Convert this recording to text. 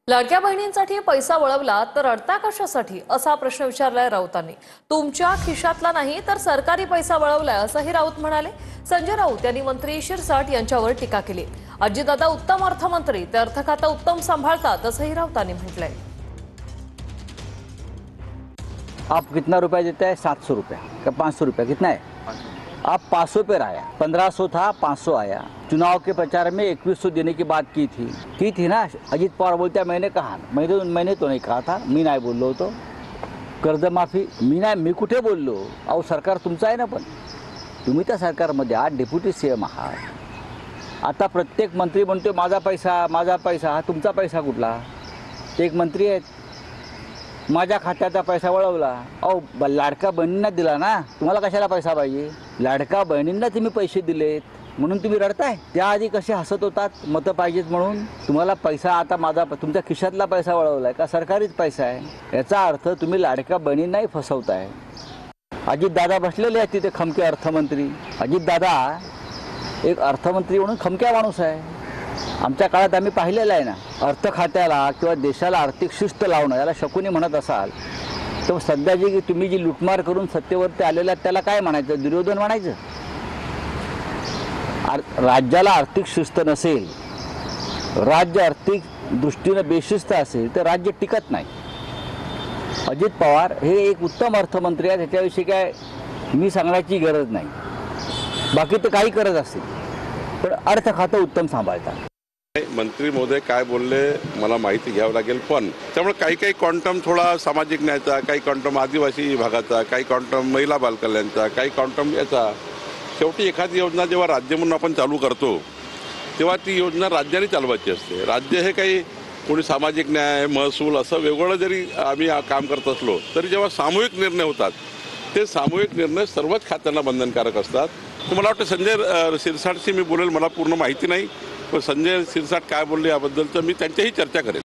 लाडक्या बहिणींसाठी पैसा वळवला तर अडता कशासाठी असा प्रश्न विचारलाय राऊतांनी। तुमच्या खिशातला नाही तर सरकारी पैसा वळवलाय असंही राऊत म्हणाले। संजय राऊत यांनी मंत्री शिरसाट यांच्यावर टीका केली। अजितदादा उत्तम अर्थमंत्री, ते अर्थ खातं उत्तम सांभाळतात असंही राऊतांनी म्हटलंय। आप कितना रुपया देते हैं? 700 रुपया का 500 रुपया कितना है? आप 500 पे आया, 1500 था 500 आया। चुनाव के प्रचार में 2100 देने की बात की थी ना। अजित पवार बोलते हैं मैंने कहा, मैंने तो नहीं कहा था, मी नाही बोललो होतो। कर्जमाफी मी कुठे बोललो? अहो सरकार तुमचं आहे ना, पण तुम्ही त्या सरकारमध्ये आहात, डेप्युटी सीएम आहात। आता प्रत्येक मंत्री म्हणतो माझा पैसा, हा तुमचा पैसा कुठला? ते एक मंत्री आहेत, माझ्या खात्याचा पैसा वळवला। अहो लाडका बहिणींना दिला ना, तुम्हाला कशाला पैसा पाहिजे? लाडका बहिणींना तुम्ही पैसे दिलेत म्हणून तुम्ही रडताय। त्याआधी कसे हसत होतात मतं पाहिजेत म्हणून। तुम्हाला पैसा आता तुमच्या खिशातला पैसा वळवलाय का सरकारीच पैसा आहे? याचा अर्थ तुम्ही लाडक्या बहिणींनाही फसवताय। अजितदादा बसलेले आहेत तिथे खमके अर्थमंत्री। अजितदादा एक अर्थमंत्री म्हणून खमक्या माणूस आहे। आमच्या काळात आम्ही पाहिलेलं आहे ना, अर्थ खात्याला किंवा देशाला आर्थिक शिस्त लावणं याला शकुनी म्हणत असाल तर सध्या तुम्ही जी लुटमार करून सत्तेवरती आलेल्या त्याला काय म्हणायचं? दुर्योधन म्हणायचं? राज्याला आर्थिक शिस्त नसेल, राज्य आर्थिक दृष्टीने बेशिस्त असेल तर राज्य टिकत नाही। अजित पवार हे एक उत्तम अर्थमंत्री आहेत, त्याच्याविषयी काय मी सांगण्याची गरज नाही। बाकी तर काही करत असतील पण अर्थ खातं उत्तम सांभाळतात। मंत्री महोदय काय बोलले मला माहिती घ्यावं लागेल, पण त्यामुळे काही क्वांटम थोडा सामाजिक न्यायाचा, काही क्वांटम आदिवासी भागाचा, काही क्वांटम महिला बालकल्याणचा, काही क्वांटम याचा। शेवटी एखादी योजना जेव्हा राज्य म्हणून आपण चालू करतो तेव्हा ती योजना राज्याने चालवायची असते। राज्य हे काही कोणी सामाजिक न्याय, महसूल असं वेगळं जरी आम्ही काम करत असलो तरी जेव्हा सामूहिक निर्णय होतात ते सामूहिक निर्णय सर्वच खात्यांना बंधनकारक असतात। तर मला वाटतं संजय शिरसाटशी मी बोलेल, मला पूर्ण माहिती नाही, पण संजय शिरसाट काय बोलले याबद्दल तर मी त्यांच्याही चर्चा करेल।